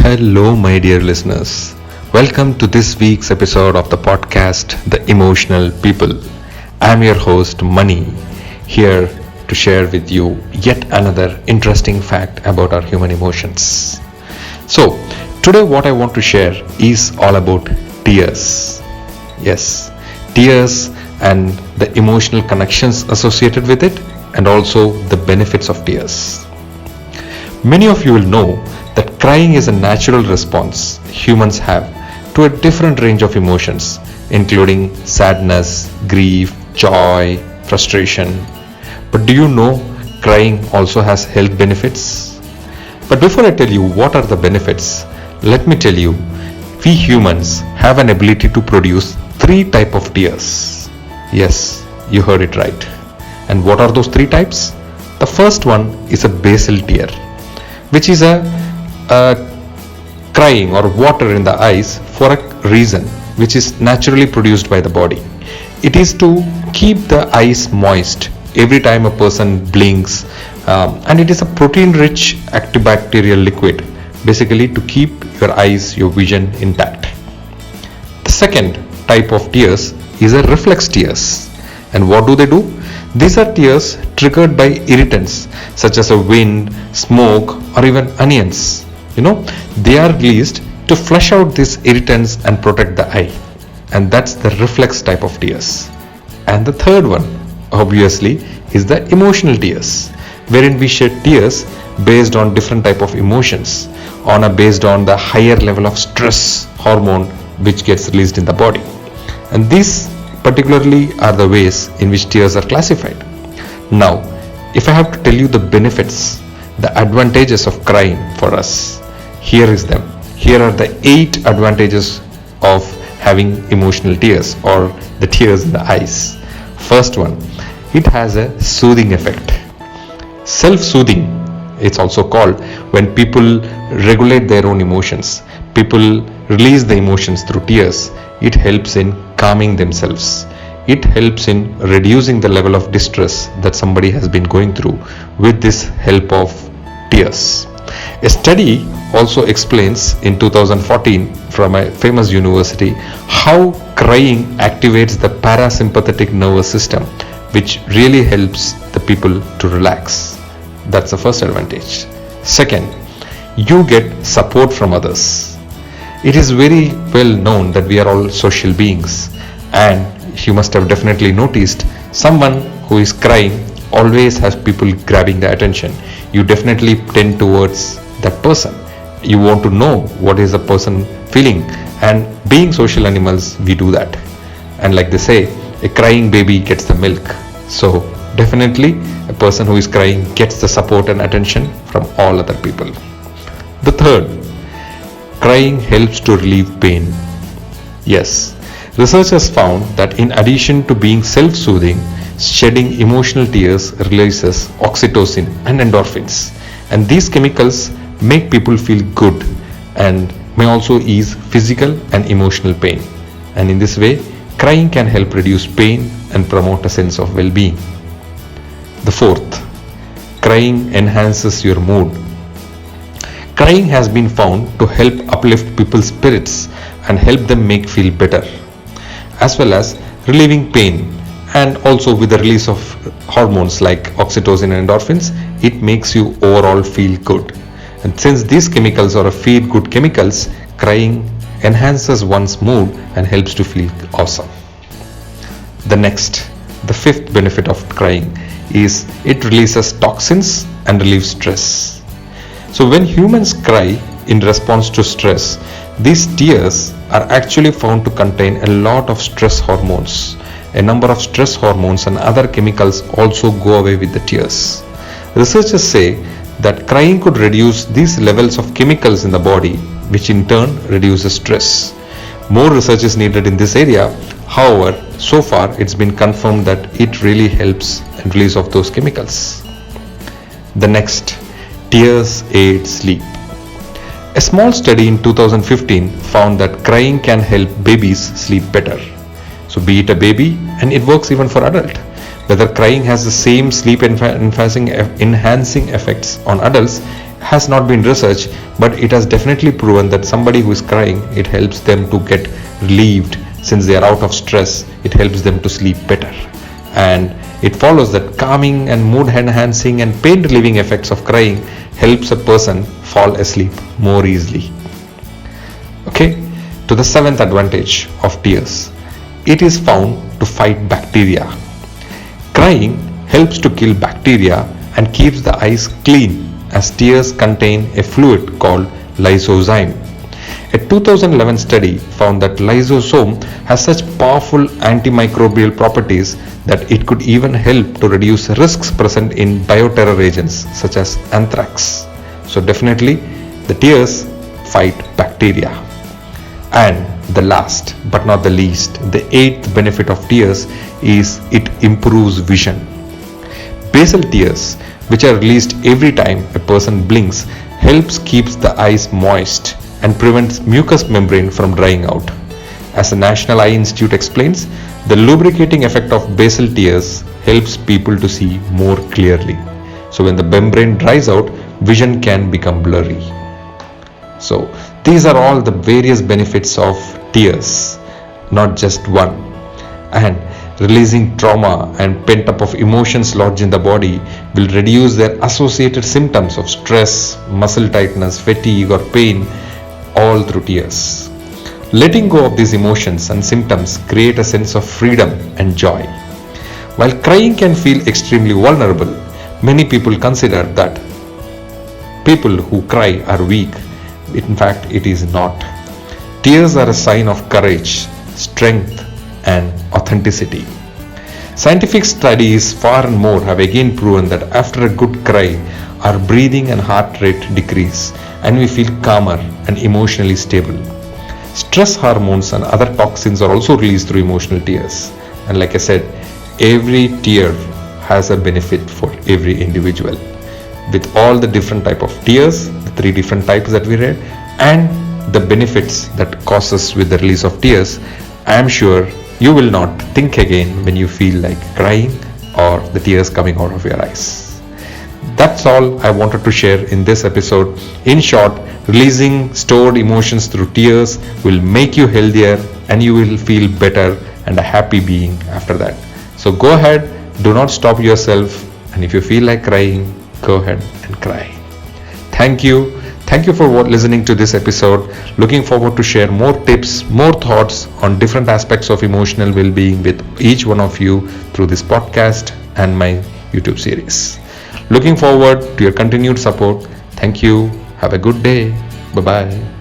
Hello, my dear listeners. Welcome to this week's episode of the podcast, The Emotional People. I'm your host, Mani, here to share with you yet another interesting fact about our human emotions. So, today, what I want to share is all about tears. Yes, tears and the emotional connections associated with it, and also the benefits of tears. Many of you will know that crying is a natural response humans have to a different range of emotions, including sadness, grief, joy, frustration. But do you know crying also has health benefits? But before I tell you what are the benefits, let me tell you, we humans have an ability to produce three types of tears. Yes, you heard it right. And what are those three types? The first one is a basal tear, which is a crying or water in the eyes for a reason which is naturally produced by the body. It is to keep the eyes moist every time a person blinks, and it is a protein rich antibacterial liquid, basically to keep your eyes, your vision intact. The second type of tears is a reflex tears. And what do they do? These are tears triggered by irritants such as a wind, smoke, or even onions. They are released to flush out these irritants and protect the eye. And that's the reflex type of tears. And the third one, obviously, is the emotional tears, wherein we shed tears based on different type of emotions, based on the higher level of stress hormone which gets released in the body. And these particularly are the ways in which tears are classified. Now, if I have to tell you the benefits, the advantages of crying for us, here is them. Here are the 8 advantages of having emotional tears or the tears in the eyes. First one, it has a soothing effect. Self-soothing, it's also called, when people regulate their own emotions. People release the emotions through tears. It helps in calming themselves. It helps in reducing the level of distress that somebody has been going through with this help of tears. A study also explains in 2014 from a famous university how crying activates the parasympathetic nervous system, which really helps the people to relax. That's the first advantage. Second, you get support from others. It is very well known that we are all social beings, and you must have definitely noticed someone who is crying always has people grabbing the attention. You definitely tend towards that person. You want to know what is the person feeling, and being social animals, we do that. And like they say, a crying baby gets the milk. So definitely a person who is crying gets the support and attention from all other people. The third, crying helps to relieve pain. Yes, researchers found that in addition to being self-soothing, shedding emotional tears releases oxytocin and endorphins. And these chemicals make people feel good and may also ease physical and emotional pain. And in this way, crying can help reduce pain and promote a sense of well-being. The fourth, crying enhances your mood. Crying has been found to help uplift people's spirits and help them make feel better, as well as relieving pain, and also with the release of hormones like oxytocin and endorphins, it makes you overall feel good. And since these chemicals are feel good chemicals, crying enhances one's mood and helps to feel awesome. The fifth benefit of crying is it releases toxins and relieves stress. So when humans cry in response to stress, these tears are actually found to contain a lot of stress hormones. A number of stress hormones and other chemicals also go away with the tears. Researchers say that crying could reduce these levels of chemicals in the body, which in turn reduces stress. More research is needed in this area. However, so far it's been confirmed that it really helps in release of those chemicals. The next, tears aid sleep. A small study in 2015 found that crying can help babies sleep better. So be it a baby, and it works even for adult. Whether crying has the same sleep enhancing effects on adults, has not been researched, but it has definitely proven that somebody who is crying, it helps them to get relieved. Since they are out of stress, it helps them to sleep better. And it follows that calming and mood enhancing and pain relieving effects of crying helps a person fall asleep more easily. Okay, to the seventh advantage of tears. It is found to fight bacteria. Crying helps to kill bacteria and keeps the eyes clean, as tears contain a fluid called lysozyme. A 2011 study found that lysosome has such powerful antimicrobial properties that it could even help to reduce risks present in bioterror agents such as anthrax. So definitely the tears fight bacteria. And the last but not the least, the eighth benefit of tears is it improves vision. Basal tears, which are released every time a person blinks, helps keeps the eyes moist and prevents mucous membrane from drying out. As the National Eye Institute explains, the lubricating effect of basal tears helps people to see more clearly. So when the membrane dries out, vision can become blurry. So these are all the various benefits of tears, not just one. And releasing trauma and pent up of emotions lodged in the body will reduce their associated symptoms of stress, muscle tightness, fatigue or pain, all through tears. Letting go of these emotions and symptoms create a sense of freedom and joy. While crying can feel extremely vulnerable, many people consider that people who cry are weak. In fact, it is not. Tears are a sign of courage, strength, and authenticity. Scientific studies far and more have again proven that after a good cry, our breathing and heart rate decrease and we feel calmer and emotionally stable. Stress hormones and other toxins are also released through emotional tears. And like I said, every tear has a benefit for every individual. With all the different type of tears, the 3 different types that we read, and the benefits that causes with the release of tears, I am sure you will not think again when you feel like crying or the tears coming out of your eyes. That's all I wanted to share in this episode. In short, releasing stored emotions through tears will make you healthier and you will feel better and a happy being after that. So go ahead, do not stop yourself, and if you feel like crying, go ahead and cry. Thank you. Thank you for listening to this episode. Looking forward to share more tips, more thoughts on different aspects of emotional well-being with each one of you through this podcast and my YouTube series. Looking forward to your continued support. Thank you. Have a good day. Bye-bye.